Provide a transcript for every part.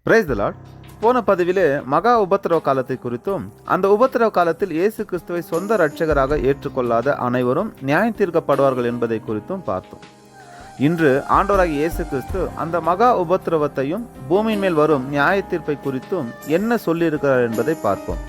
Praise the Lord. போன பதிவிலே மகா உபத்திரவ காலத்தை குறித்தும் அந்த உபத்திரவ காலத்தில் இயேசு கிறிஸ்துவை சொந்த இரட்சகராக ஏற்றுக்கொள்ளாத அனைவரும் நியாயம் தீர்க்கப்படுவார்கள் என்பதை குறித்தும் பார்த்தோம். இன்று ஆண்டவராகிய இயேசு கிறிஸ்து அந்த மகா உபத்திரவத்தையும் பூமியின் மேல் வரும் நியாய தீர்ப்பை குறித்தும் என்ன சொல்லியிருக்கிறார் என்பதை பார்ப்போம்.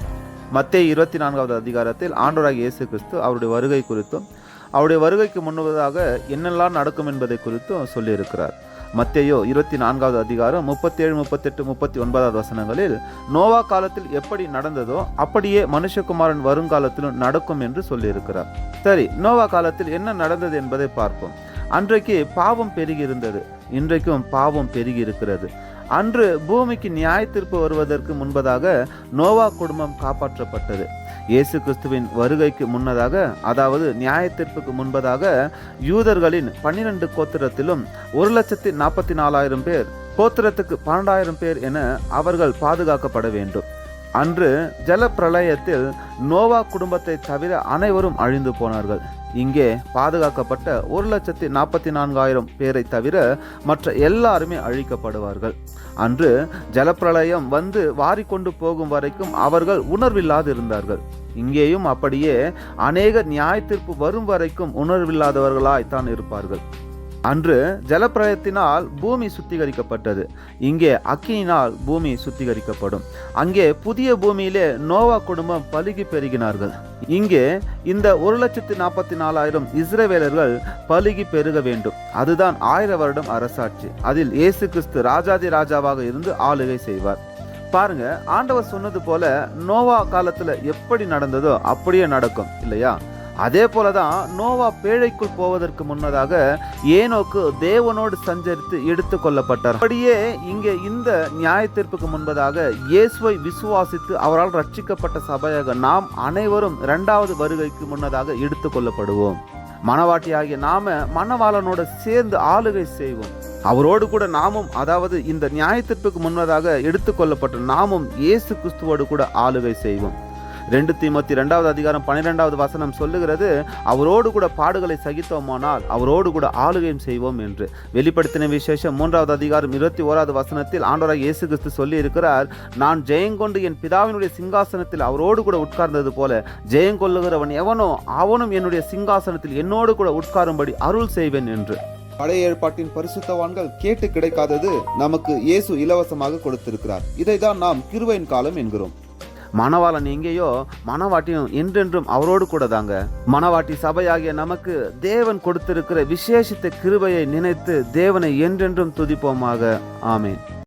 மத்தேயு 24வது அதிகாரத்தில் ஆண்டவராகிய இயேசு கிறிஸ்து அவருடைய வருகை குறித்தும் அவருடைய வருகைக்கு முன்னதாக என்னெல்லாம் நடக்கும் என்பதை குறித்தும் சொல்லியிருக்கிறார். மத்தேயு 24வது அதிகாரம் 37, 38, 39 வசனங்களில் நோவா காலத்தில் எப்படி நடந்ததோ அப்படியே மனுஷகுமாரன் வருங்காலத்திலும் நடக்கும் என்று சொல்லியிருக்கிறார். சரி, நோவா காலத்தில் என்ன நடந்தது என்பதை பார்ப்போம். அன்றைக்கு பாவம் பெருகி இருந்தது, இன்றைக்கும் பாவம் பெருகி இருக்கிறது. அன்று பூமிக்கு நியாய தீர்ப்பு வருவதற்கு முன்பதாக நோவா குடும்பம் காப்பாற்றப்பட்டது. இயேசு கிறிஸ்துவின் வருகைக்கு முன்னதாக, அதாவது நியாய தீர்ப்புக்கு முன்பதாக, யூதர்களின் 12 கோத்திரத்திலும் 1,44,000 பேர், கோத்திரத்துக்கு 12,000 பேர் என அவர்கள் பாதுகாக்கப்பட வேண்டும். அன்று ஜல பிரளயத்தில் நோவா குடும்பத்தை தவிர அனைவரும் அழிந்து போனார்கள். இங்கே பாதுகாக்கப்பட்ட 1,44,000 பேரை தவிர மற்ற எல்லாருமே அழிக்கப்படுவார்கள். அன்று ஜலப்பிரளயம் வந்து வாரிக்கொண்டு போகும் வரைக்கும் அவர்கள் உணர்வில்லாது இருந்தார்கள். இங்கேயும் அப்படியே அநேக நியாய தீர்ப்பு வரும் வரைக்கும் உணர்வில்லாதவர்களாய் தான் இருப்பார்கள். அன்று ஜலப்பிரளயத்தினால் பூமி சுத்திகரிக்கப்பட்டது, இங்கே அக்கினியினால் பூமி சுத்திகரிக்கப்படும். அங்கே புதிய பூமியிலே நோவா குடும்பம் பலுகி பெருகினார்கள். இங்கே இந்த 1,44,000 இஸ்ரவேலர்கள் பலுகி பெருக வேண்டும். அதுதான் 1000 வருடம் அரசாட்சி. அதில் இயேசு கிறிஸ்து ராஜாதி ராஜாவாக இருந்து ஆளுகை செய்வார். பாருங்க, ஆண்டவர் சொன்னது போல நோவா காலத்துல எப்படி நடந்ததோ அப்படியே நடக்கும் இல்லையா? அதே போலதான் நோவா பேழைக்குள் போவதற்கு முன்னதாக ஏனோக்கு தேவனோடு சஞ்சரித்து எடுத்து கொள்ளப்பட்டார். அப்படியே இங்கே இந்த நியாய தீர்ப்புக்கு முன்பதாக இயேசுவை விசுவாசித்து அவரால் ரட்சிக்கப்பட்ட சபையாக நாம் அனைவரும் 2வது வருகைக்கு முன்னதாக எடுத்து கொள்ளப்படுவோம். மணவாட்டியாகிய நாம மணவாளனோடு சேர்ந்து ஆளுகை செய்வோம். அவரோடு கூட நாமும், அதாவது இந்த நியாய தீர்ப்புக்கு முன்னதாக எடுத்துக்கொள்ளப்பட்ட நாமும் இயேசு கிறிஸ்துவோடு கூட ஆளுகை செய்வோம். 2 தீமோத்தி 2வது அதிகாரம் 12வது வசனம் சொல்லுகிறது, அவரோடு கூட பாடுகளை சகித்தோமானால் அவரோடு கூட ஆளுகையும் செய்வோம் என்று. வெளிப்படுத்தின விசேஷம் 3வது அதிகாரம் 21வது வசனத்தில் ஆண்டவராகிய இயேசு கிறிஸ்து சொல்லி இருக்கிறார், நான் ஜெயங்கொண்டு என் பிதாவினுடைய சிங்காசனத்தில் அவரோடு கூட உட்கார்ந்தது போல ஜெயங்கொள்ளுகிறவன் எவனோ அவனும் என்னுடைய சிங்காசனத்தில் என்னோடு கூட உட்காரும்படி அருள் செய்வேன் என்று. பழைய ஏற்பாட்டின் பரிசுத்தவான்கள் கேட்டு கிடைக்காதது நமக்கு இயேசு இலவசமாக கொடுத்திருக்கிறார். இதைதான் நாம் கிருபையின் காலம் என்கிறோம். மணவாளன் எங்கேயோ மணவாட்டியும் என்றென்றும் அவரோடு கூட தாங்க. மணவாட்டி சபையாகிய நமக்கு தேவன் கொடுத்திருக்கிற விசேஷித்த கிருபையை நினைத்து தேவனை என்றென்றும் துதிப்போமாக. ஆமேன்.